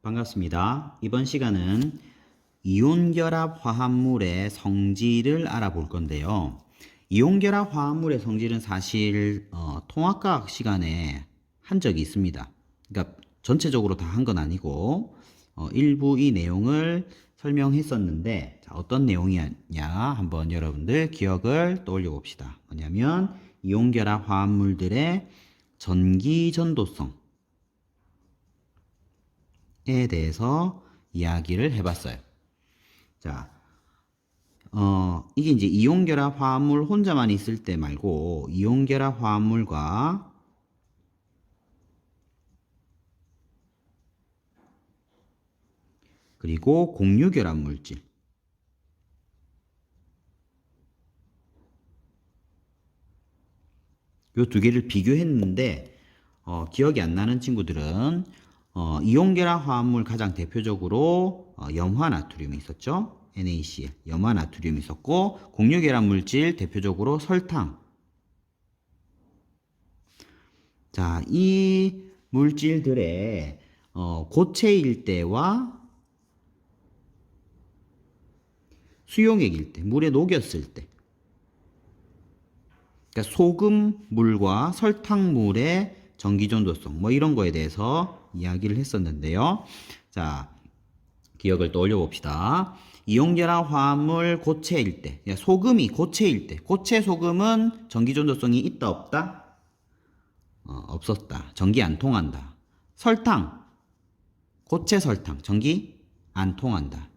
반갑습니다. 이번 시간은 이온결합 화합물의 성질을 알아볼 건데요. 이온결합 화합물의 성질은 사실 통합과학 시간에 한 적이 있습니다. 그러니까 전체적으로 다 한 건 아니고 일부 이 내용을 설명했었는데 어떤 내용이었냐 한번 여러분들 기억을 떠올려 봅시다. 뭐냐면 이온결합 화합물들의 전기전도성 에 대해서 이야기를 해봤어요. 자, 이게 이제 이온결합 화합물 혼자만 있을 때 말고 이온결합 화합물과 그리고 공유결합 물질 요 두 개를 비교했는데 기억이 안 나는 친구들은 이온결합 화합물 가장 대표적으로 염화나트륨이 있었죠. NaCl, 염화나트륨이 있었고 공유결합 물질 대표적으로 설탕. 자, 이 물질들의 고체일 때와 수용액일 때, 물에 녹였을 때, 그러니까 소금물과 설탕물의 전기전도성 뭐 이런 거에 대해서 이야기를 했었는데요. 자, 기억을 떠올려 봅시다. 이온결합 화합물 고체일 때, 소금이 고체일 때, 고체 소금은 전기전도성이 있다 없다? 없었다. 전기 안 통한다. 설탕, 고체 설탕, 전기 안 통한다.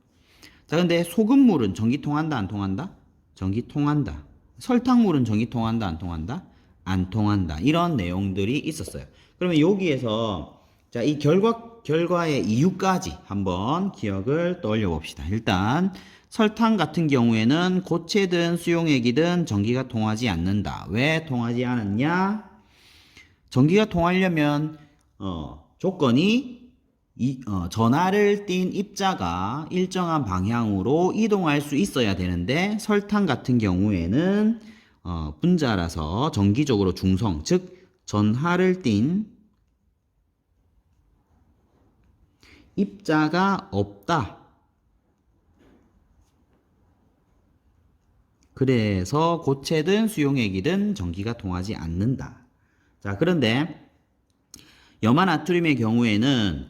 자, 근데 소금물은 전기 통한다 안 통한다? 전기 통한다. 설탕물은 전기 통한다 안 통한다? 안 통한다. 이런 내용들이 있었어요. 그러면 여기에서 자, 이 결과의 이유까지 한번 기억을 떠올려 봅시다. 일단 설탕 같은 경우에는 고체든 수용액이든 전기가 통하지 않는다. 왜 통하지 않았냐? 전기가 통하려면 조건이 전하를 띤 입자가 일정한 방향으로 이동할 수 있어야 되는데 설탕 같은 경우에는 분자라서 정기적으로 중성, 즉 전하를 띤 입자가 없다. 그래서 고체든 수용액이든 전기가 통하지 않는다. 자, 그런데 염화나트륨의 경우에는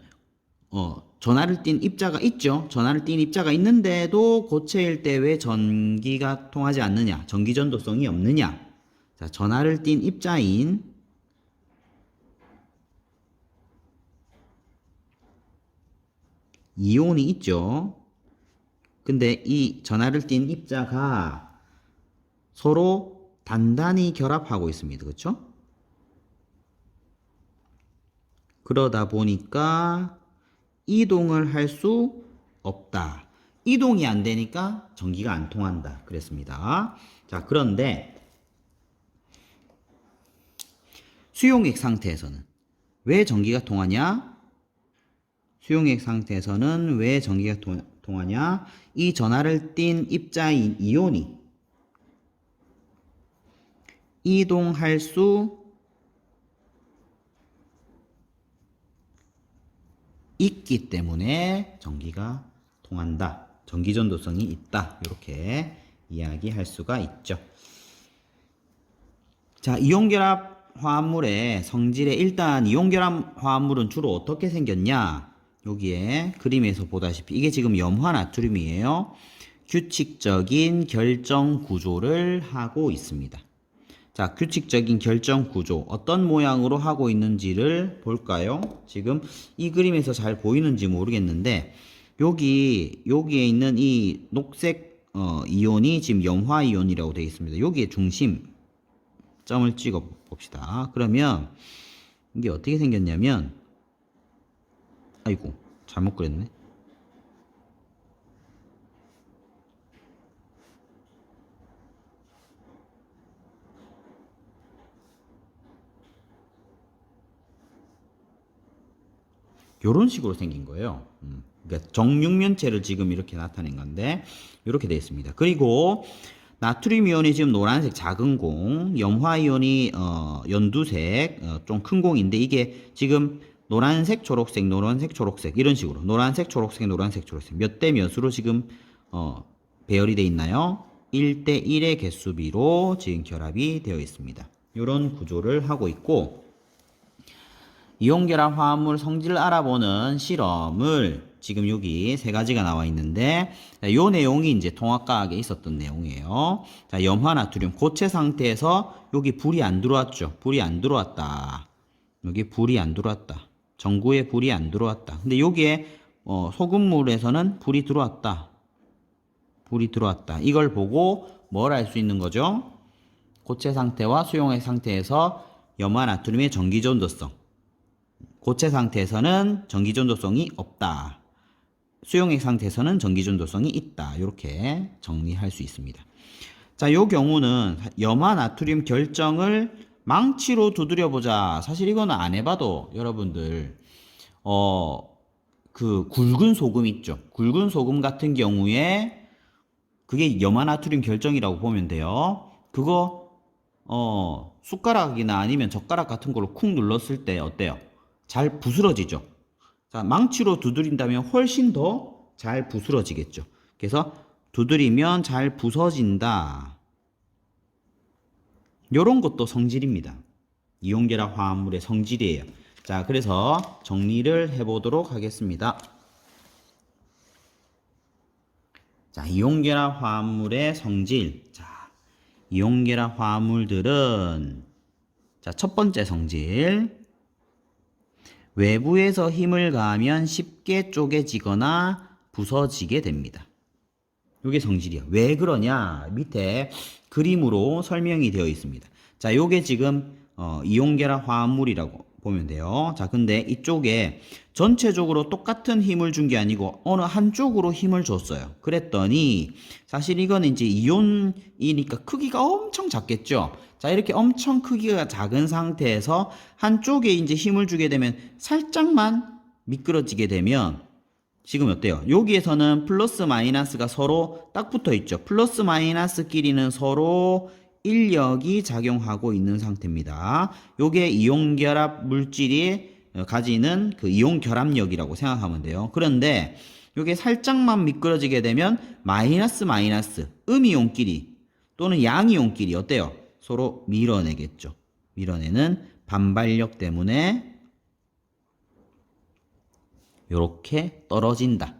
전하를 띤 입자가 있죠. 전하를 띤 입자가 있는데도 고체일 때 왜 전기가 통하지 않느냐? 전기전도성이 없느냐? 자, 전하를 띤 입자인 이온이 있죠. 근데 이 전하를 띤 입자가 서로 단단히 결합하고 있습니다. 그렇죠? 그러다 보니까 이동을 할 수 없다. 이동이 안 되니까 전기가 안 통한다. 그랬습니다. 자, 그런데 수용액 상태에서는 왜 전기가 통하냐? 수용액 상태에서는 왜 전기가 통하냐? 이 전하를 띤 입자인 이온이 이동할 수 있기 때문에 전기가 통한다. 전기전도성이 있다. 이렇게 이야기할 수가 있죠. 자, 이온결합 화합물의 성질에 일단 이온결합 화합물은 주로 어떻게 생겼냐? 여기에 그림에서 보다시피 이게 지금 염화나트륨이에요. 규칙적인 결정 구조를 하고 있습니다. 자, 규칙적인 결정 구조 어떤 모양으로 하고 있는지를 볼까요? 지금 이 그림에서 잘 보이는지 모르겠는데 여기에 있는 이 녹색 이온이 지금 염화 이온이라고 되어 있습니다. 여기에 중심 점을 찍어 봅시다. 그러면 이게 어떻게 생겼냐면 아이고 잘못 그렸네. 요런 식으로 생긴 거예요. 그러니까 정육면체를 지금 이렇게 나타낸 건데 이렇게 되어 있습니다. 그리고 나트륨 이온이 지금 노란색 작은 공, 염화 이온이 연두색 좀 큰 공인데 이게 지금 노란색, 초록색, 노란색, 초록색 이런 식으로 노란색, 초록색, 노란색, 초록색 몇 대 몇으로 지금 배열이 되어 있나요? 1대 1의 개수비로 지금 결합이 되어 있습니다. 이런 구조를 하고 있고 이온결합 화합물 성질을 알아보는 실험을 지금 여기 세 가지가 나와 있는데 이 내용이 이제 통합과학에 있었던 내용이에요. 자, 염화나트륨 고체 상태에서 여기 불이 안 들어왔죠. 불이 안 들어왔다. 여기 불이 안 들어왔다. 전구에 불이 안 들어왔다. 근데 여기에 소금물에서는 불이 들어왔다. 불이 들어왔다. 이걸 보고 뭘 알 수 있는 거죠? 고체 상태와 수용액 상태에서 염화나트륨의 전기전도성. 고체 상태에서는 전기전도성이 없다. 수용액 상태에서는 전기전도성이 있다. 이렇게 정리할 수 있습니다. 자, 요 경우는 염화나트륨 결정을 망치로 두드려 보자. 사실 이거는 안 해봐도 여러분들 그 굵은 소금 있죠. 굵은 소금 같은 경우에 그게 염화나트륨 결정이라고 보면 돼요. 그거 숟가락이나 아니면 젓가락 같은 걸로 쿵 눌렀을 때 어때요? 잘 부스러지죠. 자, 망치로 두드린다면 훨씬 더 잘 부스러지겠죠. 그래서 두드리면 잘 부서진다. 요런 것도 성질입니다. 이온결합 화합물의 성질이에요. 자, 그래서 정리를 해보도록 하겠습니다. 자, 이온결합 화합물의 성질. 자, 이온결합 화합물들은 자, 첫 번째 성질. 외부에서 힘을 가하면 쉽게 쪼개지거나 부서지게 됩니다. 요게 성질이야. 왜 그러냐? 밑에 그림으로 설명이 되어 있습니다. 자, 요게 지금 이온결합 화합물이라고 보면 돼요. 자, 근데 이쪽에 전체적으로 똑같은 힘을 준 게 아니고 어느 한쪽으로 힘을 줬어요. 그랬더니 사실 이거는 이제 이온이니까 크기가 엄청 작겠죠. 자, 이렇게 엄청 크기가 작은 상태에서 한쪽에 이제 힘을 주게 되면 살짝만 미끄러지게 되면 지금 어때요? 여기에서는 플러스 마이너스가 서로 딱 붙어 있죠. 플러스 마이너스끼리는 서로 인력이 작용하고 있는 상태입니다. 요게 이온결합 물질이 가지는 그 이온 결합력이라고 생각하면 돼요. 그런데 요게 살짝만 미끄러지게 되면 마이너스 마이너스 음이온끼리 또는 양이온끼리 어때요? 서로 밀어내겠죠. 밀어내는 반발력 때문에 요렇게 떨어진다.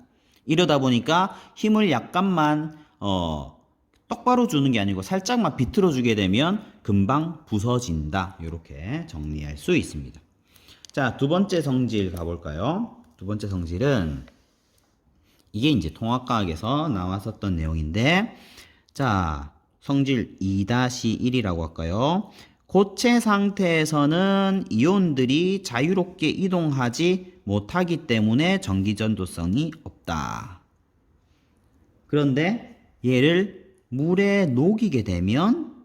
이러다 보니까 힘을 약간만 똑바로 주는 게 아니고 살짝만 비틀어 주게 되면 금방 부서진다. 요렇게 정리할 수 있습니다. 자, 두 번째 성질 가볼까요? 두 번째 성질은 이게 이제 통합과학에서 나왔었던 내용인데 자, 성질 2-1이라고 할까요? 고체 상태에서는 이온들이 자유롭게 이동하지 못하기 때문에 전기전도성이 없다. 그런데 얘를 물에 녹이게 되면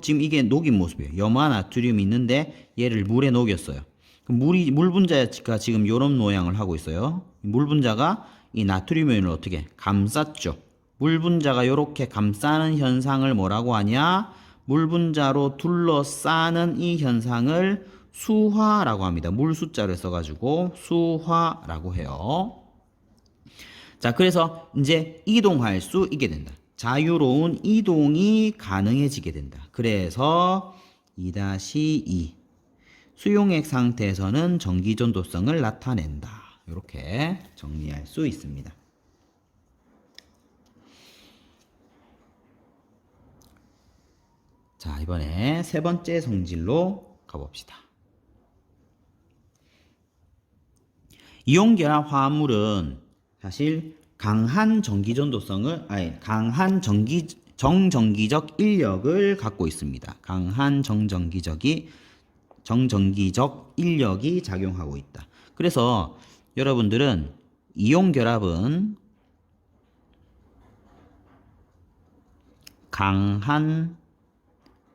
지금 이게 녹인 모습이에요. 염화나트륨이 있는데 얘를 물에 녹였어요. 물 분자가 지금 이런 모양을 하고 있어요. 물 분자가 이 나트륨 이온을 어떻게 감쌌죠. 물 분자가 이렇게 감싸는 현상을 뭐라고 하냐? 물 분자로 둘러싸는 이 현상을 수화라고 합니다. 물 숫자를 써가지고 수화라고 해요. 자, 그래서 이제 이동할 수 있게 된다. 자유로운 이동이 가능해지게 된다. 그래서 2-2 수용액 상태에서는 전기전도성을 나타낸다. 이렇게 정리할 수 있습니다. 자, 이번에 세 번째 성질로 가봅시다. 이온결합 화합물은 사실 강한 정전기적 인력을 갖고 있습니다. 강한 정전기적 인력이 작용하고 있다. 그래서 여러분들은 이온결합은 강한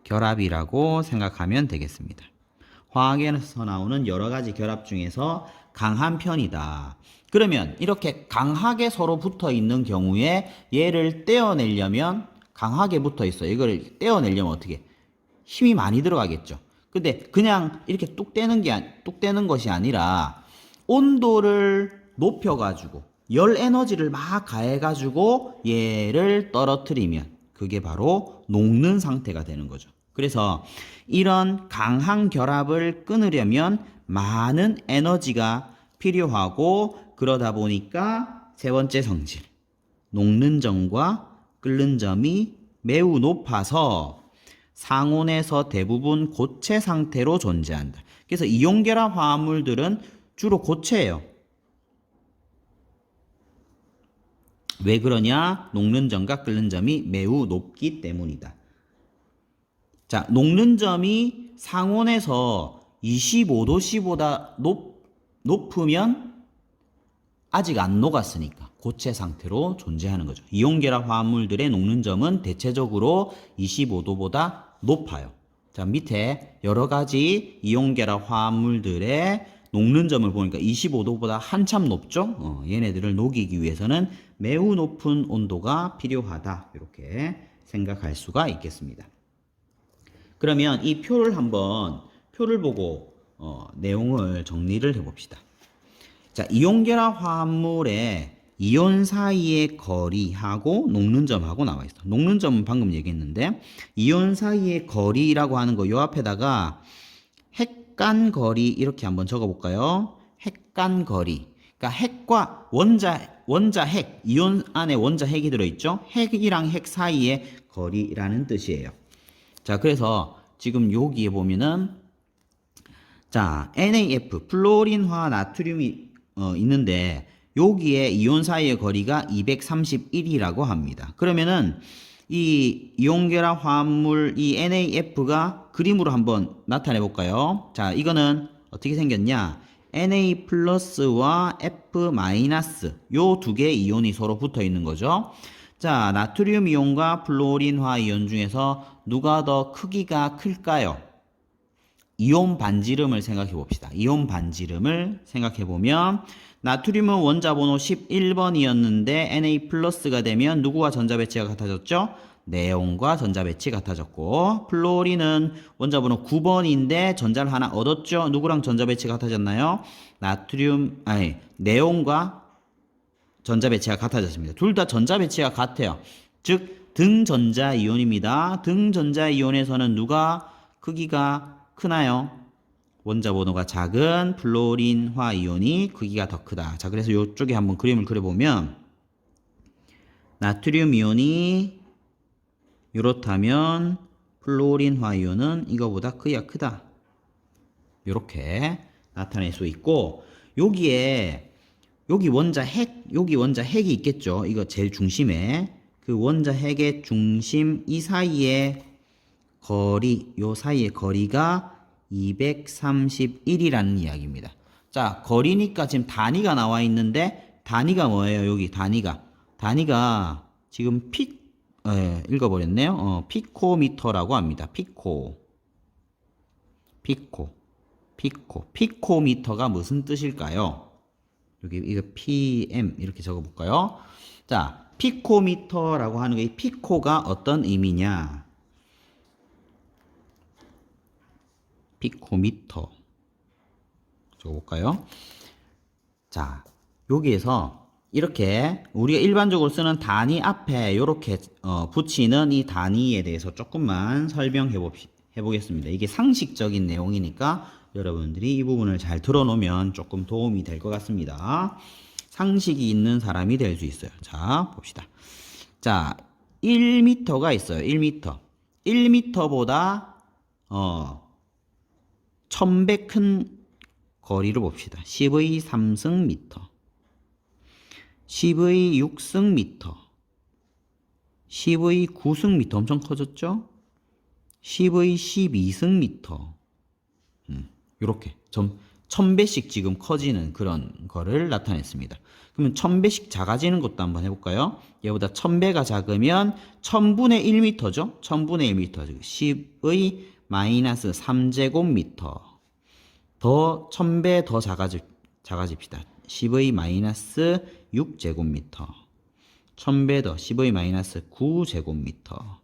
결합이라고 생각하면 되겠습니다. 화학에서 나오는 여러 가지 결합 중에서 강한 편이다. 그러면 이렇게 강하게 서로 붙어 있는 경우에 얘를 떼어내려면 강하게 붙어 있어요. 이걸 떼어내려면 어떻게? 힘이 많이 들어가겠죠. 근데 그냥 이렇게 뚝 떼는 것이 아니라 온도를 높여가지고 열 에너지를 막 가해가지고 얘를 떨어뜨리면 그게 바로 녹는 상태가 되는 거죠. 그래서 이런 강한 결합을 끊으려면 많은 에너지가 필요하고 그러다 보니까 세 번째 성질, 녹는 점과 끓는 점이 매우 높아서 상온에서 대부분 고체 상태로 존재한다. 그래서 이온결합 화합물들은 주로 고체예요. 왜 그러냐? 녹는 점과 끓는 점이 매우 높기 때문이다. 자, 녹는 점이 상온에서 25도씨보다 높으면 아직 안 녹았으니까 고체 상태로 존재하는 거죠. 이온결합 화합물들의 녹는 점은 대체적으로 25도보다 높아요. 자, 밑에 여러 가지 이온결합 화합물들의 녹는 점을 보니까 25도보다 한참 높죠? 얘네들을 녹이기 위해서는 매우 높은 온도가 필요하다. 이렇게 생각할 수가 있겠습니다. 그러면 이 표를 보고 내용을 정리를 해봅시다. 자, 이온결합 화합물의 이온 사이의 거리하고 녹는 점하고 나와 있어. 녹는 점은 방금 얘기했는데 이온 사이의 거리라고 하는 거 요 앞에다가 핵간 거리 이렇게 한번 적어볼까요? 핵간 거리. 그러니까 핵과 원자 핵, 이온 안에 원자 핵이 들어있죠? 핵이랑 핵 사이의 거리라는 뜻이에요. 자, 그래서 지금 여기에 보면은 자, NaF, 플로린화 나트륨이 있는데 여기에 이온 사이의 거리가 231이라고 합니다. 그러면은 이 이온결합 화합물 이 NaF가 그림으로 한번 나타내 볼까요? 자, 이거는 어떻게 생겼냐? Na 플러스와 F 마이너스 요 두 개의 이온이 서로 붙어 있는 거죠. 자, 나트륨 이온과 플로린화 이온 중에서 누가 더 크기가 클까요? 이온 반지름을 생각해 봅시다. 이온 반지름을 생각해 보면 나트륨은 원자 번호 11번이었는데 Na 플러스가 되면 누구와 전자 배치가 같아졌죠? 네온과 전자 배치 같아졌고, 플로린은 원자 번호 9번인데 전자를 하나 얻었죠? 누구랑 전자 배치가 같아졌나요? 네온과 전자 배치가 같아졌습니다. 둘 다 전자 배치가 같아요. 즉 등전자 이온입니다. 등전자 이온에서는 누가 크기가 크나요? 원자 번호가 작은 플로린화 이온이 크기가 더 크다. 자, 그래서 이쪽에 한번 그림을 그려보면 나트륨 이온이 이렇다면 플로린화 이온은 이거보다 크기가 크다. 이렇게 나타낼 수 있고, 여기 원자 핵이 있겠죠. 이거 제일 중심에 그 원자 핵의 중심 이 사이에 요 사이의 거리가 231이라는 이야기입니다. 자, 거리니까 지금 단위가 나와 있는데 단위가 뭐예요? 여기 단위가 지금 읽어버렸네요. 피코미터라고 합니다. 피코미터가 무슨 뜻일까요? 여기 이거 PM 이렇게 적어볼까요? 자, 피코미터라고 하는 게 이 피코가 어떤 의미냐? 피코미터 적어볼까요? 자, 여기에서 이렇게 우리가 일반적으로 쓰는 단위 앞에 이렇게 붙이는 이 단위에 대해서 조금만 설명해 보겠습니다. 이게 상식적인 내용이니까 여러분들이 이 부분을 잘 들어놓으면 조금 도움이 될 것 같습니다. 상식이 있는 사람이 될 수 있어요. 자, 봅시다. 자, 1m가 있어요. 1m. 1m보다 1000배 큰 거리를 봅시다. 10의 3승 미터, 10의 6승 미터, 10의 9승 미터 엄청 커졌죠? 10의 12승 미터. 이렇게 1000배씩 지금 커지는 그런 거를 나타냈습니다. 그러면 1000배씩 작아지는 것도 한번 해볼까요? 얘보다 1000배가 작으면 1000분의 1m죠? 1000분의 1m. 10의 마이너스 3제곱미터. 더 1000배 더 작아집시다. 10의 마이너스 6제곱미터. 1000배 더 10의 마이너스 9제곱미터.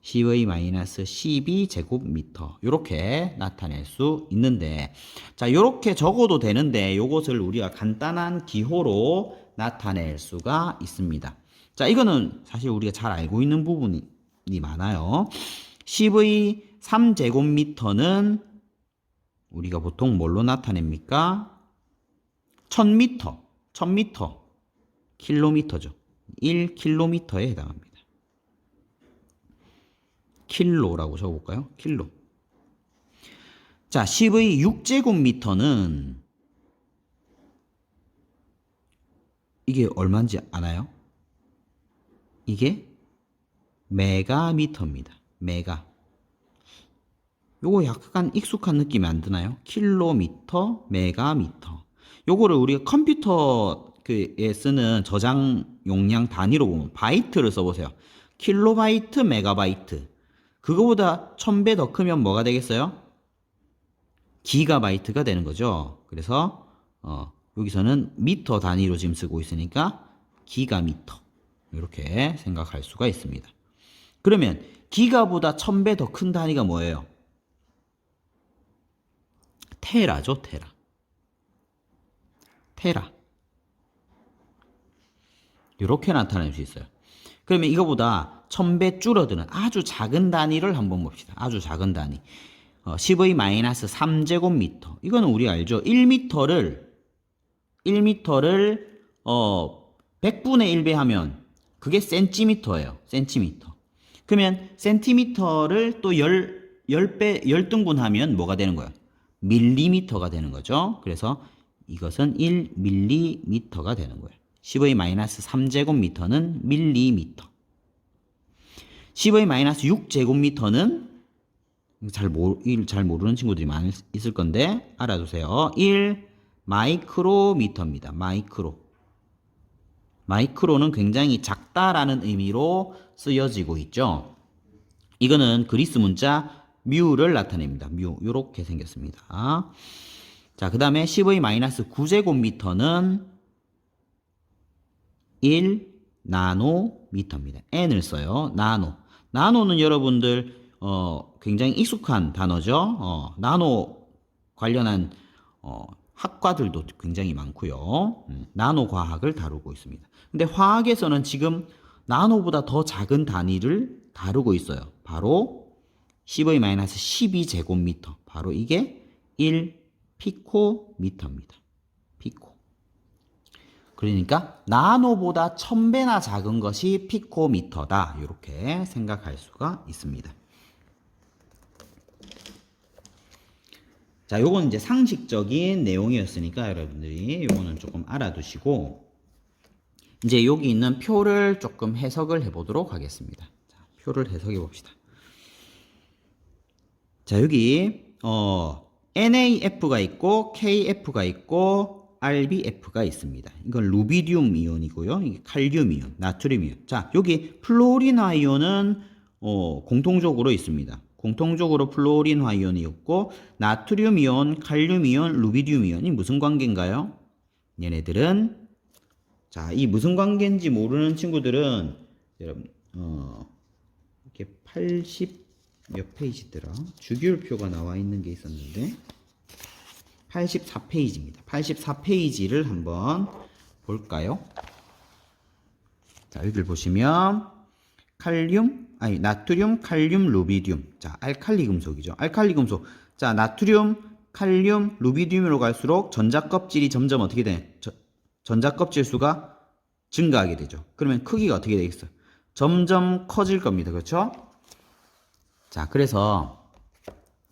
10의 마이너스 12제곱미터 이렇게 나타낼 수 있는데 자 이렇게 적어도 되는데 이것을 우리가 간단한 기호로 나타낼 수가 있습니다. 자 이거는 사실 우리가 잘 알고 있는 부분이 많아요. 10의 3제곱미터는 우리가 보통 뭘로 나타냅니까? 1000m, 1000m, 킬로미터죠. 1킬로미터에 해당합니다. 킬로라고 적어볼까요? 킬로. 자, 10의 6제곱미터는 이게 얼마인지 아나요? 이게 메가미터입니다. 메가. 요거 약간 익숙한 느낌이 안 드나요? 킬로미터, 메가미터. 요거를 우리가 컴퓨터에 쓰는 저장 용량 단위로 보면 바이트를 써보세요. 킬로바이트, 메가바이트. 그거보다 1000배 더 크면 뭐가 되겠어요? 기가바이트가 되는 거죠. 그래서 여기서는 미터 단위로 지금 쓰고 있으니까 기가미터 이렇게 생각할 수가 있습니다. 그러면 기가보다 1000배 더 큰 단위가 뭐예요? 테라죠, 테라. 테라. 이렇게 나타낼 수 있어요. 그러면 이거보다 1000배 줄어드는 아주 작은 단위를 한번 봅시다. 아주 작은 단위. 10의 마이너스 3제곱미터. 이거는 우리 알죠? 1m를 100분의 1배 하면 그게 센티미터예요. 센티미터. 그러면 센티미터를 또 10배, 10등분 하면 뭐가 되는 거예요? 밀리미터가 되는 거죠. 그래서 이것은 1밀리미터가 되는 거예요. 10의 마이너스 3제곱미터는 밀리미터. 10의 마이너스 6제곱미터는 잘 모르는 친구들이 많이 있을 건데 알아두세요. 1 마이크로미터입니다. 마이크로. 마이크로는 굉장히 작다라는 의미로 쓰여지고 있죠. 이거는 그리스 문자 뮤를 나타냅니다. 뮤. 요렇게 생겼습니다. 자, 그 다음에 10의 마이너스 9제곱미터는 1 나노미터입니다. n을 써요. 나노. 나노는 여러분들 굉장히 익숙한 단어죠. 나노 관련한 학과들도 굉장히 많고요. 나노 과학을 다루고 있습니다. 근데 화학에서는 지금 나노보다 더 작은 단위를 다루고 있어요. 바로 10의 마이너스 12제곱미터. 바로 이게 1 피코미터입니다. 피코. 그러니까 나노보다 1000배나 작은 것이 피코미터다. 이렇게 생각할 수가 있습니다. 자, 요건 이제 상식적인 내용이었으니까 여러분들이 요거는 조금 알아두시고 이제 여기 있는 표를 조금 해석을 해보도록 하겠습니다. 자, 표를 해석해 봅시다. 자, 여기 NaF가 있고 KF가 있고 RBF가 있습니다. 이건 루비디움 이온이고요. 이게 칼륨 이온, 나트륨 이온. 자, 여기 플로린화 이온은 공통적으로 있습니다. 공통적으로 플로린화 이온이 있고 나트륨 이온, 칼륨 이온, 루비디움 이온이 무슨 관계인가요? 얘네들은 자, 이 무슨 관계인지 모르는 친구들은 여러분 이렇게 80 몇 페이지더라? 주기율표가 나와 있는 게 있었는데 84페이지입니다. 84페이지를 한번 볼까요? 자, 여기를 보시면 나트륨, 칼륨, 루비디움. 자, 알칼리 금속이죠. 알칼리 금속. 자, 나트륨, 칼륨, 루비디움으로 갈수록 전자껍질이 점점 어떻게 돼? 전자껍질 수가 증가하게 되죠. 그러면 크기가 어떻게 되겠어요? 점점 커질 겁니다. 그렇죠? 자, 그래서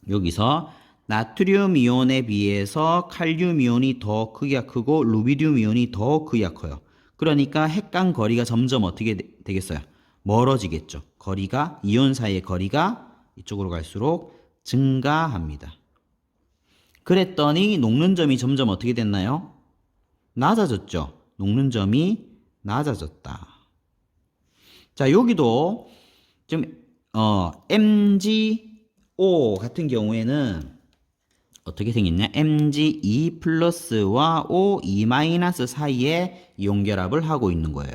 여기서 나트륨 이온에 비해서 칼륨 이온이 더 크기가 크고 루비디움 이온이 더 크기가 커요. 그러니까 핵 간 거리가 점점 어떻게 되겠어요? 멀어지겠죠. 거리가 이온 사이의 거리가 이쪽으로 갈수록 증가합니다. 그랬더니 녹는 점이 점점 어떻게 됐나요? 낮아졌죠. 녹는 점이 낮아졌다. 자, 여기도 지금 MgO 같은 경우에는 어떻게 생겼냐? Mg2 플러스와 O2 마이너스 사이에 이온 결합을 하고 있는 거예요.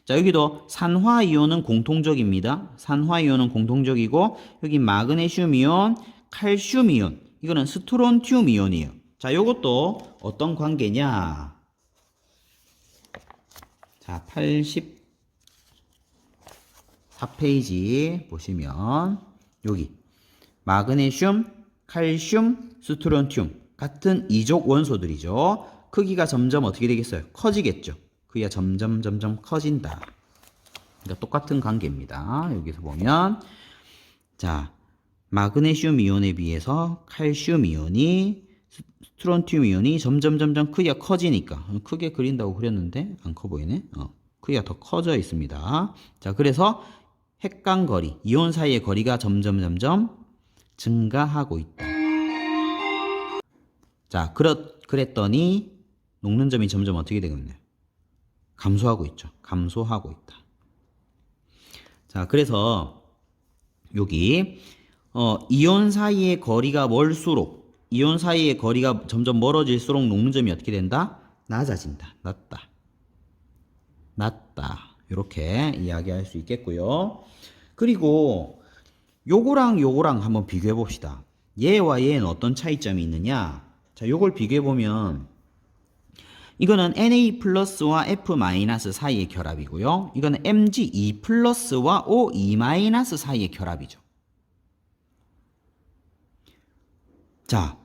자, 여기도 산화이온은 공통적입니다. 산화이온은 공통적이고 여기 마그네슘 이온, 칼슘 이온, 이거는 스트론튬 이온이에요. 자, 요것도 어떤 관계냐? 자, 84페이지 보시면 여기 마그네슘, 칼슘, 스트론튬 같은 이족 원소들이죠. 크기가 점점 어떻게 되겠어요? 커지겠죠. 크기가 점점 커진다. 그러니까 똑같은 관계입니다. 여기서 보면 자, 마그네슘 이온에 비해서 칼슘 이온이 스트론튬 이온이 점점 크기가 커지니까 크게 그린다고 그렸는데 안 커 보이네. 크기가 더 커져 있습니다. 자, 그래서 핵간 거리, 이온 사이의 거리가 점점 증가하고 있다. 자, 그랬더니 녹는 점이 점점 어떻게 되겠나요? 감소하고 있죠. 감소하고 있다. 자, 그래서 여기 이온 사이의 거리가 멀수록 이온 사이의 거리가 점점 멀어질수록 녹는 점이 어떻게 된다? 낮아진다. 낮다. 이렇게 이야기할 수 있겠고요. 그리고 요거랑 한번 비교해 봅시다. 얘와 얘는 어떤 차이점이 있느냐? 자, 요걸 비교해 보면 이거는 Na 플러스와 F 마이너스 사이의 결합이고요. 이거는 Mg2 플러스와 O2 마이너스 사이의 결합이죠. 자,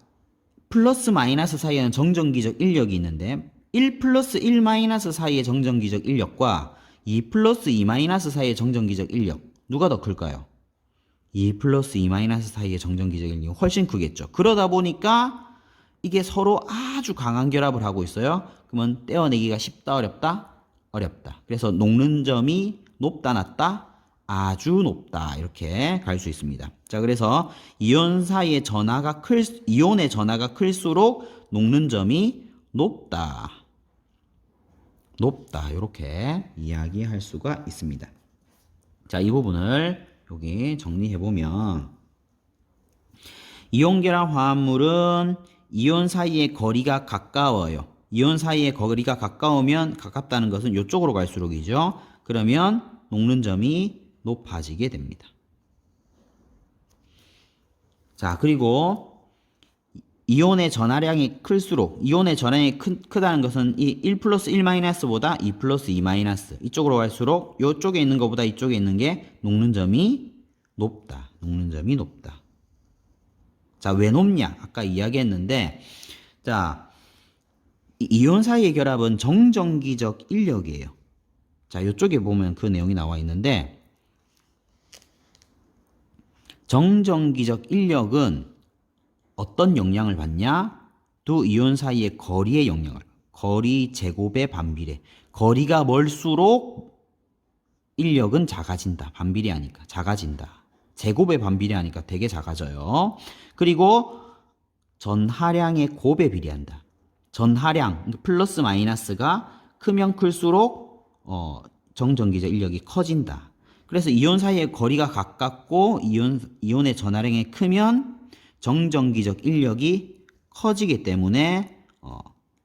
플러스 마이너스 사이에는 정전기적 인력이 있는데 1 플러스 1 마이너스 사이의 정전기적 인력과 2 플러스 2 마이너스 사이의 정전기적 인력 누가 더 클까요? 2 플러스 2 마이너스 사이의 정전기적 인력이 훨씬 크겠죠. 그러다 보니까 이게 서로 아주 강한 결합을 하고 있어요. 그러면 떼어내기가 쉽다, 어렵다? 어렵다. 그래서 녹는 점이 높다, 낮다? 아주 높다. 이렇게 갈 수 있습니다. 자, 그래서 이온의 전하가 클수록 녹는 점이 높다. 이렇게 이야기할 수가 있습니다. 자, 이 부분을 여기 정리해보면 이온결합 화합물은 이온 사이의 거리가 가까워요. 이온 사이의 거리가 가까우면 가깝다는 것은 이쪽으로 갈수록이죠. 그러면 녹는 점이 높아지게 됩니다. 자, 그리고 이온의 전하량이 클수록 이온의 전하량이 크다는 것은 이 1 플러스 1 마이너스보다 2 플러스 2 마이너스 이쪽으로 갈수록 이쪽에 있는 것보다 이쪽에 있는 게 녹는 점이 높다. 자, 왜 높냐? 아까 이야기했는데, 자, 이온 사이의 결합은 정전기적 인력이에요. 자, 이쪽에 보면 그 내용이 나와 있는데, 정전기적 인력은 어떤 영향을 받냐? 두 이온 사이의 거리의 영향을. 거리 제곱의 반비례. 거리가 멀수록 인력은 작아진다. 반비례하니까 작아진다. 제곱의 반비례하니까 되게 작아져요. 그리고 전하량의 곱에 비례한다. 전하량 플러스 마이너스가 크면 클수록 정전기적 인력이 커진다. 그래서 이온 사이의 거리가 가깝고 이온의 전하량이 크면 정전기적 인력이 커지기 때문에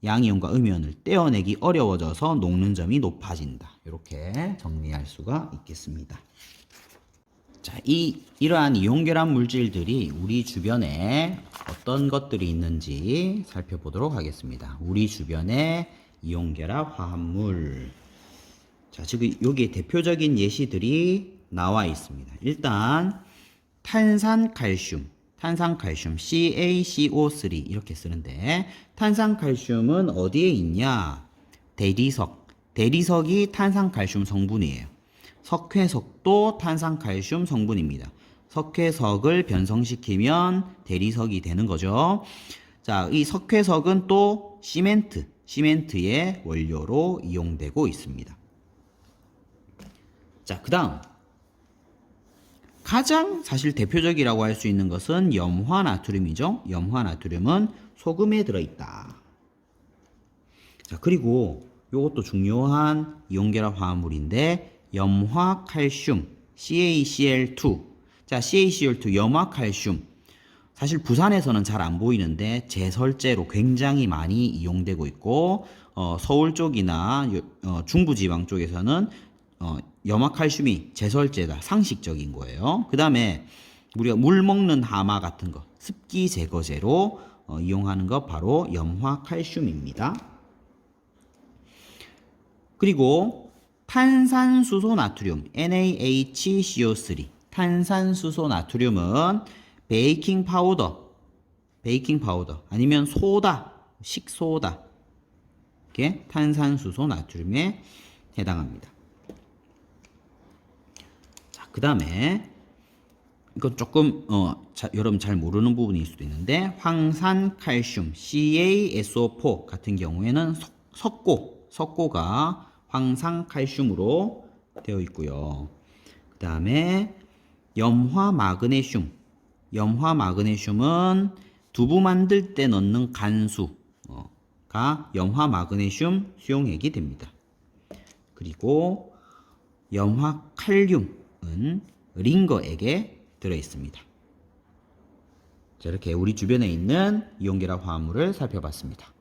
양이온과 음이온을 떼어내기 어려워져서 녹는 점이 높아진다. 이렇게 정리할 수가 있겠습니다. 자, 이러한 이온결합 물질들이 우리 주변에 어떤 것들이 있는지 살펴보도록 하겠습니다. 우리 주변에 이온결합 화합물. 자, 지금 여기에 대표적인 예시들이 나와 있습니다. 일단 탄산칼슘 CaCO3 이렇게 쓰는데 탄산칼슘은 어디에 있냐? 대리석이 탄산칼슘 성분이에요. 석회석도 탄산칼슘 성분입니다. 석회석을 변성시키면 대리석이 되는 거죠. 자, 이 석회석은 또 시멘트의 원료로 이용되고 있습니다. 자, 그 다음 가장 사실 대표적이라고 할 수 있는 것은 염화나트륨이죠. 염화나트륨은 소금에 들어있다. 자, 그리고 이것도 중요한 이온결합 화합물인데 염화칼슘 CaCl2. 자, CaCl2 염화칼슘. 사실 부산에서는 잘 안 보이는데 제설제로 굉장히 많이 이용되고 있고 서울 쪽이나 중부지방 쪽에서는 염화칼슘이 제설제다. 상식적인 거예요. 그 다음에 우리가 물 먹는 하마 같은 거, 습기 제거제로 이용하는 거 바로 염화칼슘입니다. 그리고 탄산수소 나트륨, NaHCO3. 탄산수소 나트륨은 베이킹 파우더 아니면 소다, 식소다. 이렇게 탄산수소 나트륨에 해당합니다. 자, 그 다음에 이건 조금 여러분 잘 모르는 부분일 수도 있는데 황산칼슘 CaSO4 같은 경우에는 석고가 황산칼슘으로 되어 있고요. 그 다음에 염화마그네슘은 두부 만들 때 넣는 간수가 염화마그네슘 수용액이 됩니다. 그리고 염화칼륨은 링거액에 들어있습니다. 자, 이렇게 우리 주변에 있는 이온계라 화합물을 살펴봤습니다.